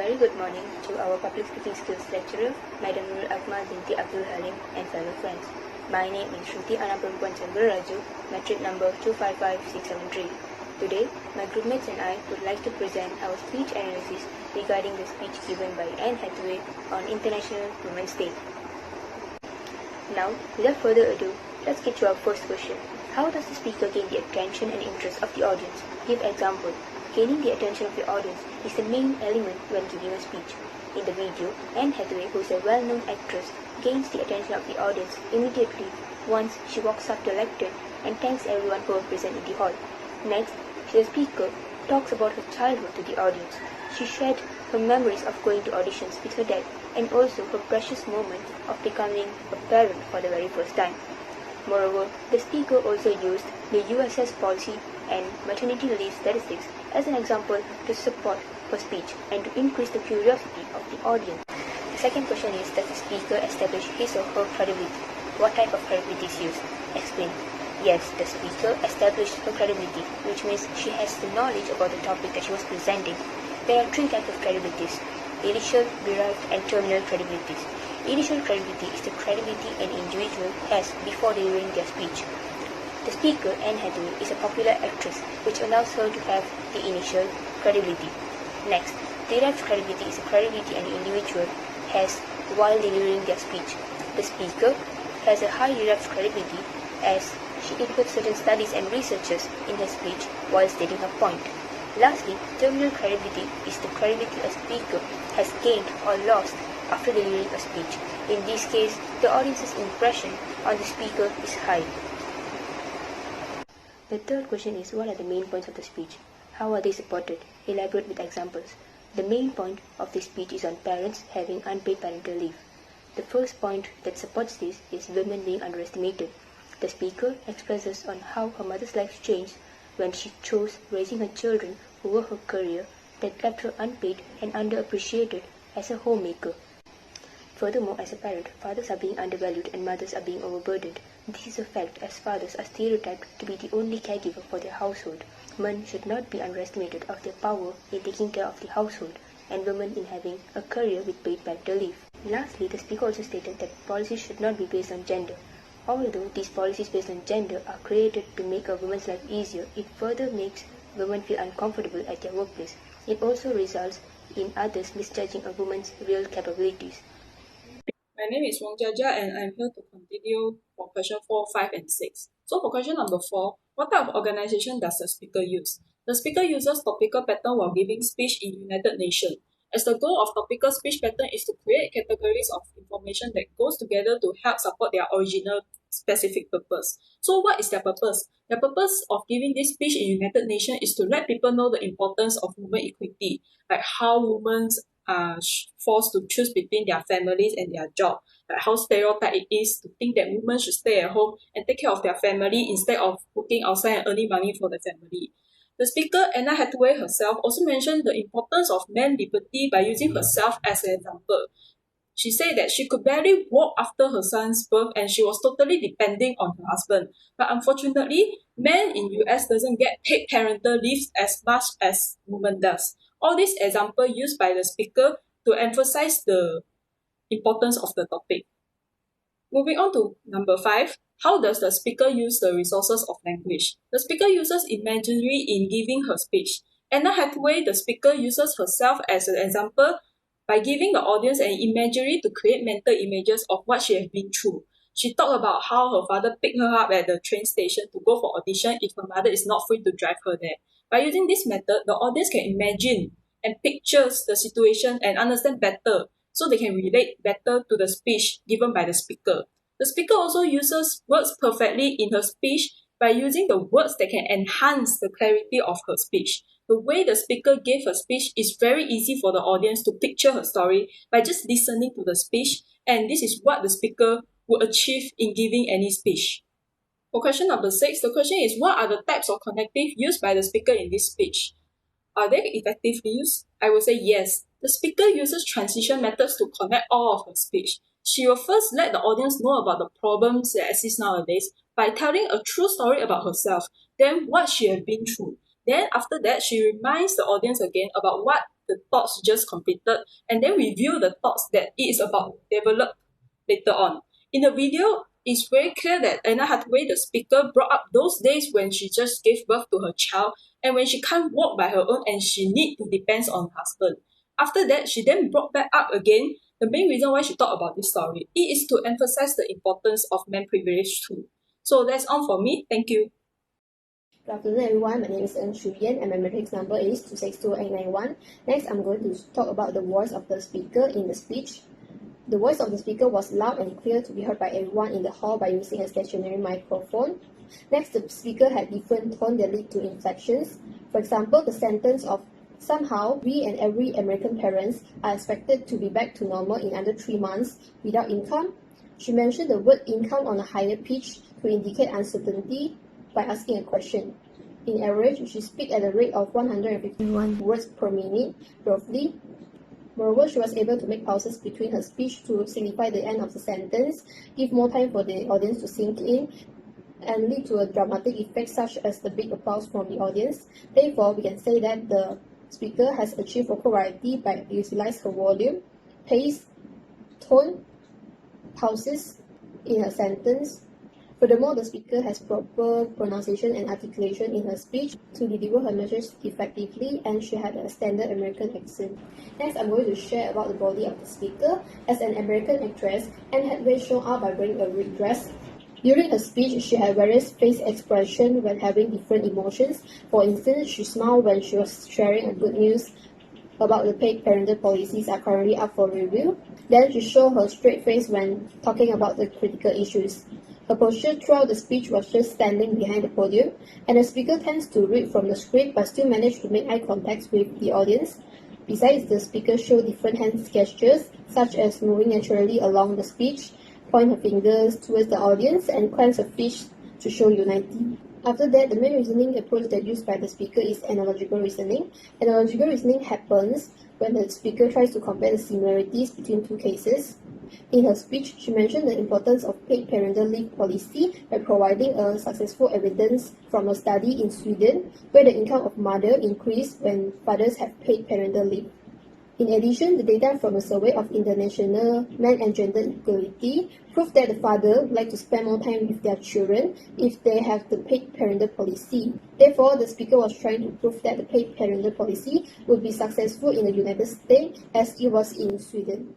very good morning to our public speaking skills lecturer, Madam Nurul Akmal binti Abdul Halim, and fellow friends. My name is Shrrutii Raju, metric number 255673. Today, my groupmates and I would like to present our speech analysis regarding the speech given by Anne Hathaway on International Women's Day. Now, without further ado, let's get to our first question. How does the speaker gain the attention and interest of the audience? Give example. Gaining the attention of the audience is the main element when giving a speech. In the video, Anne Hathaway, who is a well-known actress, gains the attention of the audience immediately once she walks up to the lectern and thanks everyone who was present in the hall. Next, the speaker talks about her childhood to the audience. She shared her memories of going to auditions with her dad and also her precious moment of becoming a parent for the very first time. Moreover, the speaker also used the USS policy and maternity leave statistics as an example to support her speech and to increase the curiosity of the audience. The second question is, does the speaker establish his or her credibility? What type of credibility is used? Explain. Yes, the speaker established her credibility, which means she has the knowledge about the topic that she was presenting. There are three types of credibilities: initial, derived, and terminal credibilities. Initial credibility is the credibility an individual has before delivering their speech. The speaker, Anne Hathaway, is a popular actress, which allows her to have the initial credibility. Next, derived credibility is the credibility an individual has while delivering their speech. The speaker has a high derived credibility as she inputs certain studies and researches in her speech while stating her point. Lastly, terminal credibility is the credibility a speaker has gained or lost after delivering a speech. In this case, the audience's impression on the speaker is high. The third question is, what are the main points of the speech? How are they supported? Elaborate with examples. The main point of this speech is on parents having unpaid parental leave. The first point that supports this is women being underestimated. The speaker expresses on how her mother's life changed when she chose raising her children over her career that left her unpaid and underappreciated as a homemaker. Furthermore, as a parent, fathers are being undervalued and mothers are being overburdened. This is a fact, as fathers are stereotyped to be the only caregiver for their household. Men should not be underestimated of their power in taking care of the household, and women in having a career with paid parental leave. Lastly, the speaker also stated that policies should not be based on gender. Although these policies based on gender are created to make a woman's life easier, it further makes women feel uncomfortable at their workplace. It also results in others misjudging a woman's real capabilities. My name is Wong Jia Jia, and I'm here to continue for question 4, 5, and 6. So for question number 4, what type of organization does the speaker use? The speaker uses topical pattern while giving speech in United Nations. As the goal of topical speech pattern is to create categories of information that goes together to help support their original specific purpose. So what is their purpose? The purpose of giving this speech in United Nations is to let people know the importance of women equity, like how women are forced to choose between their families and their job, like how stereotyped it is to think that women should stay at home and take care of their family instead of working outside and earning money for the family. The speaker, Anne Hathaway herself, also mentioned the importance of men's liberty by using herself as an example. She said that she could barely walk after her son's birth and she was totally depending on her husband. But unfortunately, men in US doesn't get paid parental leave as much as women does. All these examples used by the speaker to emphasize the importance of the topic. Moving on to number 5, how does the speaker use the resources of language? The speaker uses imagery in giving her speech. Anne Hathaway, the speaker, uses herself as an example by giving the audience an imagery to create mental images of what she has been through. She talked about how her father picked her up at the train station to go for audition if her mother is not free to drive her there. By using this method, the audience can imagine and pictures the situation and understand better, so they can relate better to the speech given by the speaker. The speaker also uses words perfectly in her speech by using the words that can enhance the clarity of her speech. The way the speaker gave her speech is very easy for the audience to picture her story by just listening to the speech, and this is what the speaker would achieve in giving any speech. For question number 6, the question is, what are the types of connective used by the speaker in this speech? Are they effectively used? I will say yes. The speaker uses transition methods to connect all of her speech. She will first let the audience know about the problems that exist nowadays by telling a true story about herself, then what she has been through. Then after that, she reminds the audience again about what the thoughts just completed, and then reveal the thoughts that it is about developed later on. In the video, it's very clear that Anna Hathaway, the speaker, brought up those days when she just gave birth to her child and when she can't walk by her own and she need to depend on her husband. After that, she then brought back up again the main reason why she thought about this story. It is to emphasize the importance of man privilege too. So that's all for me. Thank you. Good afternoon, everyone. My name is Shu Yen, and my matrix number is 262891. Next, I'm going to talk about the voice of the speaker in the speech. The voice of the speaker was loud and clear to be heard by everyone in the hall by using a stationary microphone. Next, the speaker had different tones that lead to inflections. For example, the sentence of "Somehow, we and every American parents are expected to be back to normal in under 3 months without income." She mentioned the word income on a higher pitch to indicate uncertainty by asking a question. In average, she speaks at a rate of 151 words per minute, roughly. Moreover, she was able to make pauses between her speech to signify the end of the sentence, give more time for the audience to sink in, and lead to a dramatic effect such as the big applause from the audience. Therefore, we can say that the speaker has achieved vocal variety by utilizing her volume, pace, tone, pauses in her sentence. Furthermore, the speaker has proper pronunciation and articulation in her speech to deliver her message effectively, and she had a standard American accent. Next, I'm going to share about the body of the speaker. As an American actress, Anne Hathaway showed up by wearing a red dress. During her speech, she had various face expressions when having different emotions. For instance, she smiled when she was sharing a good news about the paid parental policies are currently up for review. Then she showed her straight face when talking about the critical issues. Her posture throughout the speech was just standing behind the podium, and the speaker tends to read from the script but still managed to make eye contact with the audience. Besides, the speaker showed different hand gestures, such as moving naturally along the speech, point her fingers towards the audience, and clench her fist to show unity. After that, the main reasoning approach that used by the speaker is analogical reasoning. Analogical reasoning happens when the speaker tries to compare the similarities between two cases. In her speech, she mentioned the importance of paid parental leave policy by providing a successful evidence from a study in Sweden, where the income of mother increased when fathers have paid parental leave. In addition, the data from a survey of international men and gender equality proved that the father like to spend more time with their children if they have the paid parental policy. Therefore, the speaker was trying to prove that the paid parental policy would be successful in the United States as it was in Sweden.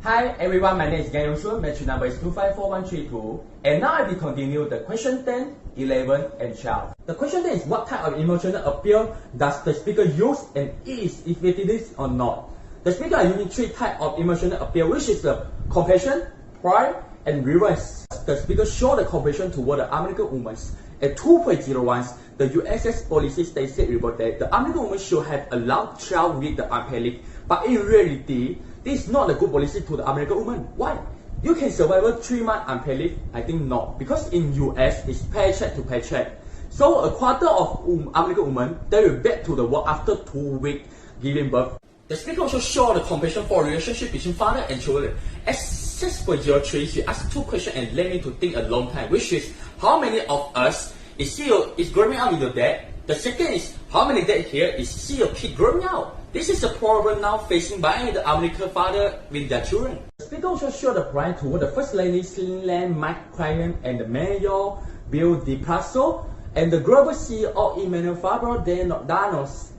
Hi everyone, my name is Gian, matrix number is 254132, and now I will continue the question 10, 11, and 12. The question 10 is what type of emotional appeal does the speaker use and is effective or not? The speaker are using 3 types of emotional appeal, which is the compassion, pride, and reverence. The speaker showed the compassion toward the American women. At 2.01, the USS policy stated report that the American woman should have allowed child with the unpaid leave, but in reality, this is not a good policy to the American woman. Why? You can survive 3 months unpaid leave? I think not, because in US it's paycheck to paycheck. So a quarter of American women they will back to the work after 2 weeks giving birth. The speaker also showed the compassion for relationship between father and children. At 6.03, she asked 2 questions and led me to think a long time, which is how many of us is growing up with your dad? The second is how many dads here is see your kid growing out? This is a problem now facing by the American father with their children. The speaker also showed the pride toward the First Lady Celine McCracken and the Mayor Bill de Blasio and the global CEO Emmanuel Fabro de Danos.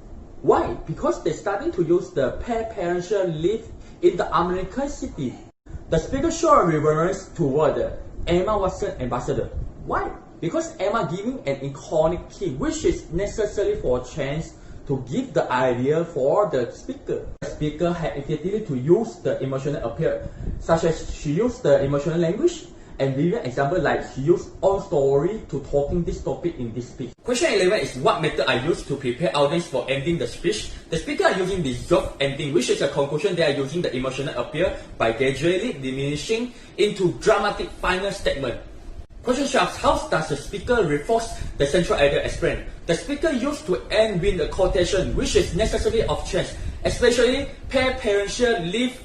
Why? Because they're starting to use the paid parental leave in the American city. The speaker showed reverence toward the Emma Watson ambassador. Why? Because Emma giving an iconic key, which is necessary for a chance to give the idea for the speaker. The speaker had effectively to use the emotional appeal, such as she used the emotional language and give an example like she used own story to talking this topic in this speech. Question 11 is what method I use to prepare audience for ending the speech. The speaker are using the joke ending, which is a conclusion. They are using the emotional appeal by gradually diminishing into dramatic final statement. Question 12. How does the speaker reinforce the central idea explained? The speaker used to end with a quotation which is necessary of change, especially paid parental leave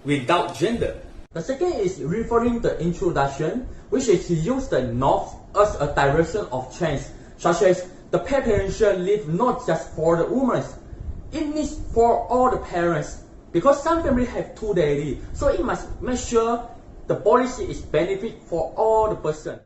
without gender. The second is referring the introduction, which is to use the north as a direction of change, such as the paid parental leave not just for the women. it needs for all the parents, because some families have 2 daddy, so it must make sure the policy is benefit for all the person.